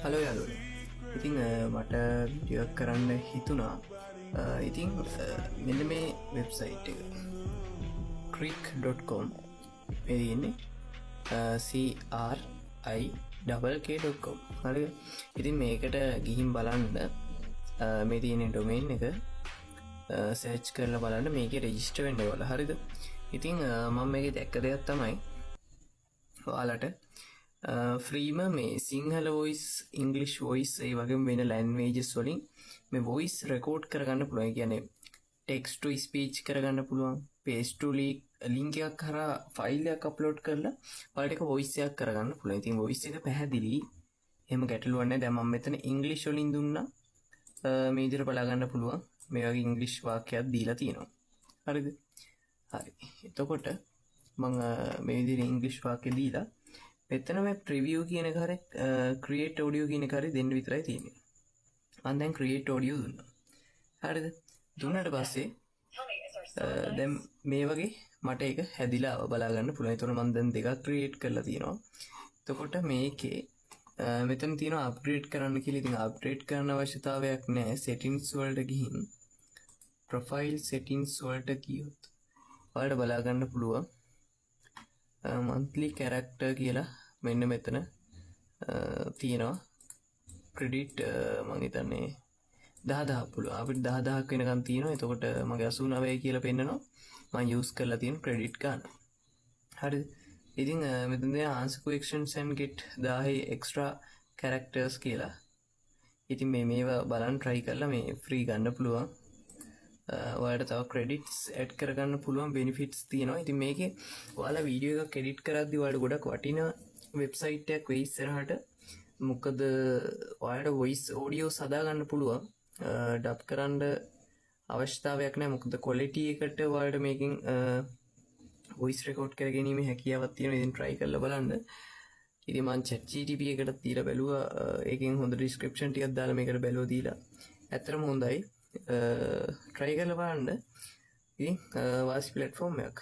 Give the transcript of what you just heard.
Hello යාළුවනේ. ඉතින් මට වීඩියෝ කරන්න හිතුණා. ඉතින් මෙන්න මේ වෙබ්සයිට් එක creek.com මේ තියෙන්නේ CRIK.com. හරිද? ඉතින් මේකට ගිහින් බලන්න මේ තියෙන ඩොමේන් එක සර්ච් කරලා බලන්න මේකේ රෙජිස්ටර් වෙන්න ඕන. හරිද? ඉතින් මම මේකේ දැක්ක දෙයක් තමයි ඔයාලට ෆ්‍රීම මේ සිංහල වොයිස් ඉංග්ලිෂ් වොයිස් ඒ වගේ වෙන ලැන්ග්වේජස් වලින් මේ වොයිස් රෙකෝඩ් කරගන්න පුළුවන්. ඒ කියන්නේ ටෙක්ස්ට් ටු ස්පීච් කරගන්න පුළුවන්. පේස්ට් ටු ලින්ක් එකක් කරා ෆයිල් එකක් අප්ලෝඩ් කරලා ඔයාලට ඒක වොයිස් එකක් කරගන්න පුළුවන්. ඉතින් වොයිස් එක පැහැදිලි. එහෙම ගැටලුවක් නැහැ. දැන් මම මෙතන ඉංග්ලිෂ් වලින් දුන්නා. මේ විදිහට බලා ගන්න පුළුවන්. මේ වගේ ඉංග්ලිෂ් වාක්‍යයක් දීලා තියෙනවා. හරිද? හරි. එතකොට මම මේ විදිහට ඉංග්ලිෂ් වාක්‍ය දීලා මෙතන මේ ප්‍රිවියු කියන එක හරිය ක්‍රියේට් ඔඩියෝ කියන එක හරිය දෙන්න විතරයි තියෙන්නේ. මම දැන් ක්‍රියේට් ඔඩියෝ දුන්නා. හරිද? දුන්නාට පස්සේ දැන් මේ වගේ මට ඒක හැදිලා බලා ගන්න පුළුවන්. ඒතකොට මම දැන් දෙකක් ක්‍රියේට් කරලා තියෙනවා. එතකොට මේකේ මෙතන තියෙනවා අප්ග්‍රේඩ් කරන්න කියලා. ඉතින් අප්ග්‍රේඩ් කරන්න අවශ්‍යතාවයක් නැහැ. සෙටින්ග්ස් වලට ගිහින් ප්‍රොෆයිල් සෙටින්ග්ස් වලට ගියොත් ඔයාලට බලා ගන්න පුළුවන් monthly character කියලා මෙන්න මෙතන තියෙනවා. ක්‍රෙඩිට් මම හිතන්නේ 10000 පුළුවන්. අපිට 10000ක් වෙනකන් තියෙනවා. එතකොට මගේ 89 කියලා පෙන්නනවා. මම යූස් කරලා තියෙන ක්‍රෙඩිට් ගන්න. හරිද? ඉතින් මෙතන තියෙන answer questions and get 1000 extra characters කියලා. ඉතින් මේවා බලන්න try කරලා මේ free ගන්න පුළුවන්. ඔයාලට තව ක්‍රෙඩිට්ස් ඇඩ් කරගන්න පුළුවන් බෙනිෆිට්ස් තියෙනවා. ඉතින් මේකේ ඔයාලා වීඩියෝ එකක් එඩිට් කරද්දී ඔයාලට ගොඩක් වටිනා වෙබ්සයිට් එකක් වෙයි ඉස්සරහට. මොකද ඔයාලට වොයිස් ඔඩියෝස් හදා ගන්න පුළුවන්. ඩබ් කරන්න අවශ්‍යතාවයක් නැහැ. මොකද ක්වොලිටි එකට ඔයාලට මේකෙන් වොයිස් රෙකෝඩ් කරගැනීමේ හැකියාවක් තියෙනවා. ඉතින් try කරලා බලන්න. ඉතින් මම ChatGPT එකට දීලා බැලුවා. ඒකෙන් හොඳ description ටිකක් දාලා මේකට බැලුවා දීලා. ඇත්තටම හොඳයි. try කරලා බලන්න. ඉතින් වාසි platform එකක්.